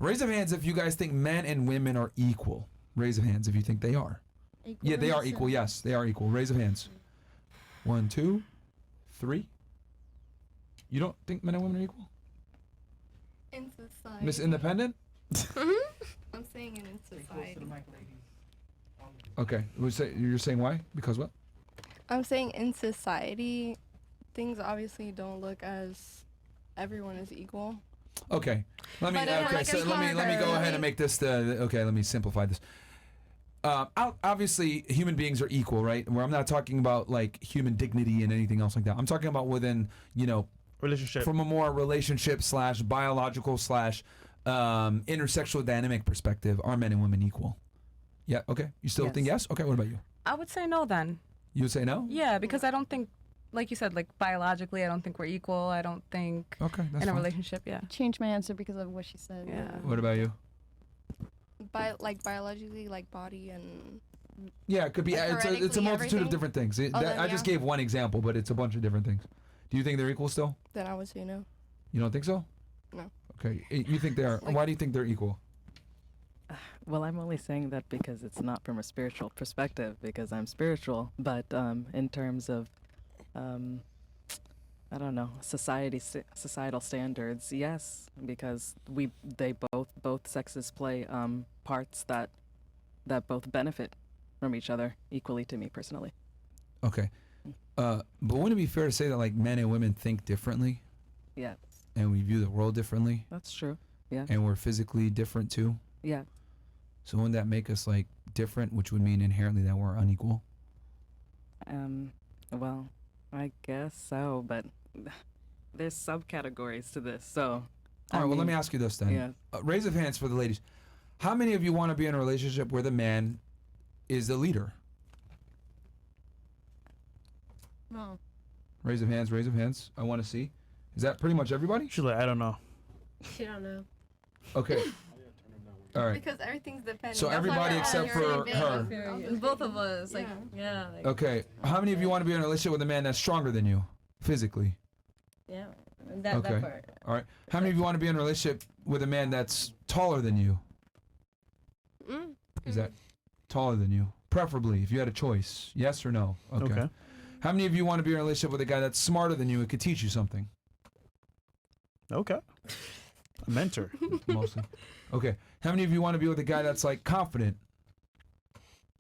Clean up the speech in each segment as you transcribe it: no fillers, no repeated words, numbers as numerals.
Raise of hands if you guys think men and women are equal. Raise of hands if you think they are. Equal Yeah, they are equal. Yes, they are equal. Raise of hands. 1, 2, 3. You don't think men and women are equal? In society. Miss Independent? I'm saying it in society. Okay. You're saying why? Because what? I'm saying in society, things obviously don't look as everyone is equal. Okay. Let me go ahead and make this let me simplify this. Obviously human beings are equal, right? Where I'm not talking about like human dignity and anything else like that. I'm talking about within, relationship, from a more relationship / biological / intersexual dynamic perspective. Are men and women equal? Yeah. Okay. You still think yes? Okay. What about you? I would say no then. You would say no? Yeah, because I don't think, like you said, like biologically, I don't think we're equal. I don't think that's in a fine. relationship. Yeah. Change my answer because of what she said. Yeah. What about you? Biologically, like body and. Yeah, it could be. Like it's a multitude of different things. I just gave one example, but it's a bunch of different things. Do you think they're equal still? Then I would say no. You don't think so? No. Okay. You think they are? Why do you think they're equal? Well, I'm only saying that because it's not from a spiritual perspective, because I'm spiritual. But in terms of, I don't know, societal standards, yes, because both sexes play parts that both benefit from each other equally to me personally. Okay. But wouldn't it be fair to say that like men and women think differently? Yeah. And we view the world differently? That's true. Yeah. And we're physically different too? Yeah. So wouldn't that make us like different, which would mean inherently that we're unequal? Well, I guess so, but there's subcategories to this, so. All right, well, let me ask you this then. Yeah. Raise of hands for the ladies. How many of you want to be in a relationship where the man is the leader? No. Raise of hands, raise of hands. I want to see. Is that pretty much everybody? She's like, I don't know. She don't know. Okay. All right. Because everything's dependent. So everybody except for her. Both of us, like, yeah. Like, Okay. How many of you want to be in a relationship with a man that's stronger than you physically? yeah. That part. All right. How many of you want to be in a relationship with a man that's taller than you? Is that taller than you? Preferably, if you had a choice. Yes or no? Okay. How many of you want to be in a relationship with a guy that's smarter than you and could teach you something? Okay. A mentor. Mostly. Okay. How many of you want to be with a guy that's like confident?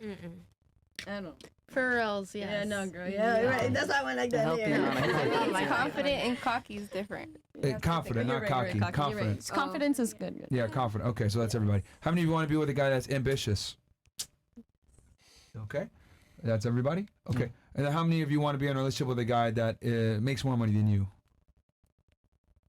I don't. For reals, yes. Yeah, no, girl. Yeah, right. That's why I went like that. Yeah. Confident and cocky is different. Confident, not cocky. Confident. Confidence is good. Yeah, confident. Okay, so that's everybody. How many of you want to be with a guy that's ambitious? Okay. That's everybody? Okay. And then how many of you want to be in a relationship with a guy that makes more money than you?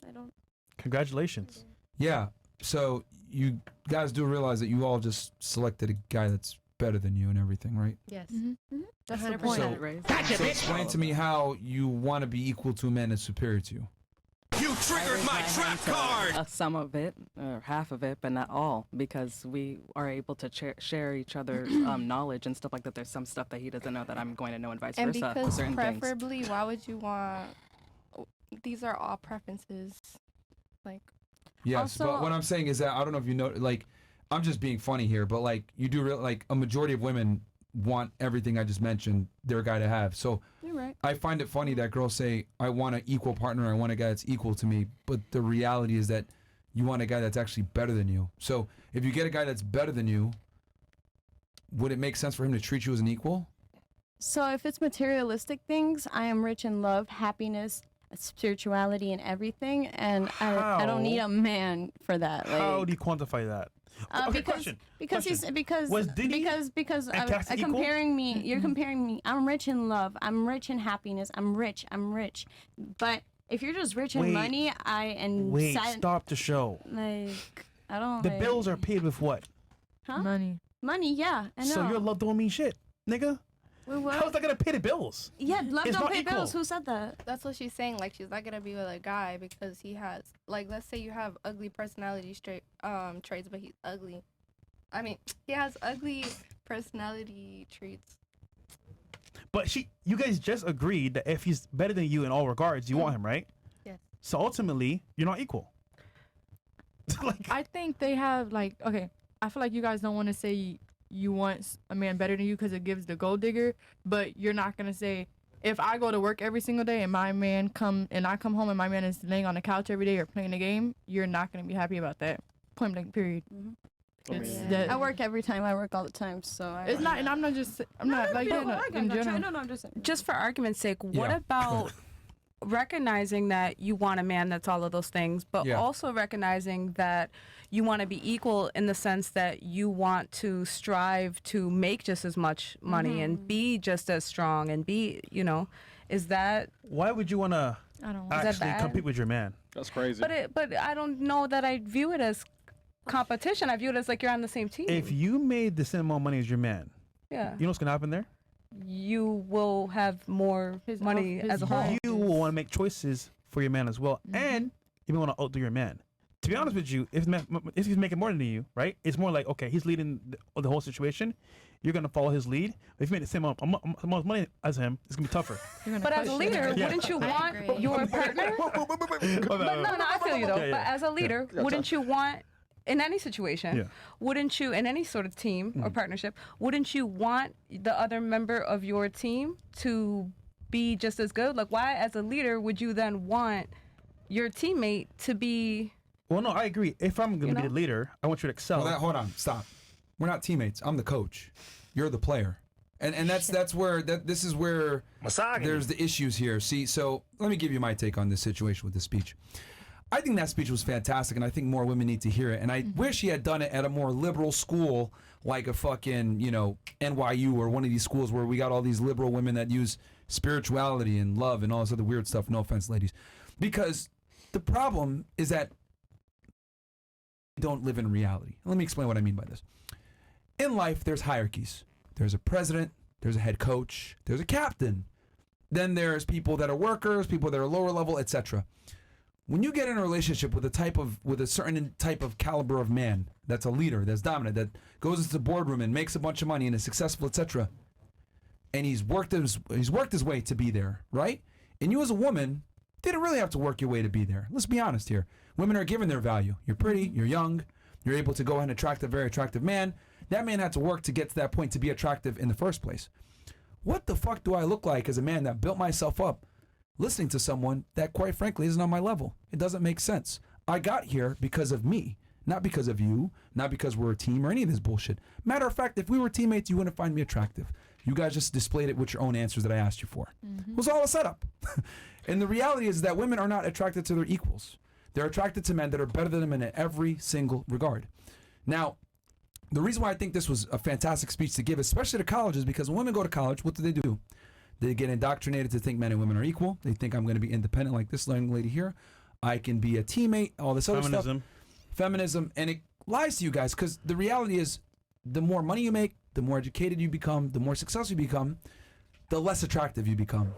I don't. Congratulations. Yeah. So you guys do realize that you all just selected a guy that's better than you and everything, right? Yes. That's the 100%. point. Right? So explain to me how you want to be equal to a man that's superior to you. You triggered my trap card! Some of it, or half of it, but not all, because we are able to share each other's knowledge and stuff like that. There's some stuff that he doesn't know that I'm going to know, and vice And versa. because certain preferably, things. why would you want? These are all preferences. Like. Yes, Also, but what I'm saying is that I don't know if you know, like, I'm just being funny here, but like you do like a majority of women want everything I just mentioned their guy to have. So You're right. I find it funny that girls say, I want an equal partner, I want a guy that's equal to me, but the reality is that you want a guy that's actually better than you. So if you get a guy that's better than you, would it make sense for him to treat you as an equal? So if it's materialistic things, I am rich in love, happiness, spirituality, and everything, and I don't need a man for that. Like, How do you quantify that? Okay, because Was Diddy because and Cassie equal? comparing me, you're comparing me. I'm rich in love. I'm rich in happiness. I'm rich. But if you're just rich in money, stop the show. Like, I don't. The bills are paid with what? Huh? Money. Yeah, I know. So your love don't mean shit, nigga. Wait, what? How's that gonna pay the bills? Yeah, love It's don't not pay equal. bills. Who said that? That's what she's saying. Like, she's not gonna be with a guy because he has, like, let's say you have ugly personality traits, but he's ugly. I mean, he has ugly personality traits. But you guys just agreed that if he's better than you in all regards, you want him, right? Yes. So ultimately, you're not equal. Like, I think they have like, okay, I feel like you guys don't want to say you want a man better than you because it gives the gold digger, but you're not gonna say, if I go to work every single day and my man I come home and my man is laying on the couch every day or playing a game, you're not gonna be happy about that. Point blank. Period. It's that. I work every time. I work all the time, so It's not, and I'm not like that in general. No, I'm just saying. Just for argument's sake, what Yeah. about recognizing that you want a man that's all of those things, but Yeah. also recognizing that you want to be equal in the sense that you want to strive to make just as much money and be just as strong and be, is that? why would you want to I don't. that actually bad? compete with your man? That's crazy. But I don't know that I view it as competition. I view it as like you're on the same team. If you made the same amount of money as your man, yeah, you know what's gonna happen there? you will have more money his as a whole. time. You will want to make choices for your man as well, and you may want to outdo your man. To be honest with you, if he's making more than you, right? It's more like, okay, he's leading the whole situation. You're gonna follow his lead. If you made the same amount of money as him, it's gonna be tougher. But as a leader, Yeah. wouldn't you I want agree. your partner? But no, I feel you though. Yeah, yeah. But as a leader, wouldn't you want, in any situation, Yeah. wouldn't you, in any sort of team or partnership, wouldn't you want the other member of your team to be just as good? Like, why, as a leader, would you then want your teammate to be? Well, no, I agree. If I'm gonna You be know? the leader, I want you to excel. Well, hold on, stop. We're not teammates. I'm the coach. You're the player, and that's where this is where there's the issues here. See, so let me give you my take on this situation with this speech. I think that speech was fantastic, and I think more women need to hear it. And I wish he had done it at a more liberal school, like a fucking NYU or one of these schools where we got all these liberal women that use spirituality and love and all this other weird stuff. No offense, ladies, because the problem is that we don't live in reality. Let me explain what I mean by this. In life, there's hierarchies. There's a president, there's a head coach, there's a captain. Then there's people that are workers, people that are lower level, etc. When you get in a relationship with a certain type of caliber of man, that's a leader, that's dominant, that goes into the boardroom and makes a bunch of money and is successful, etc. And he's worked his way to be there, right? And you as a woman didn't really have to work your way to be there. Let's be honest here. Women are given their value. You're pretty, you're young, you're able to go and attract a very attractive man. That man had to work to get to that point to be attractive in the first place. What the fuck do I look like as a man that built myself up listening to someone that quite frankly isn't on my level? It doesn't make sense. I got here because of me, not because of you, not because we're a team or any of this bullshit. Matter of fact, if we were teammates, you wouldn't find me attractive. You guys just displayed it with your own answers that I asked you for. It was all a setup. And the reality is that women are not attracted to their equals. They're attracted to men that are better than them in every single regard. Now, the reason why I think this was a fantastic speech to give, especially to college, is because when women go to college, what do? They get indoctrinated to think men and women are equal. They think I'm going to be independent like this young lady here. I can be a teammate, all this other stuff. Feminism. And it lies to you guys, because the reality is the more money you make, the more educated you become, the more successful you become, the less attractive you become.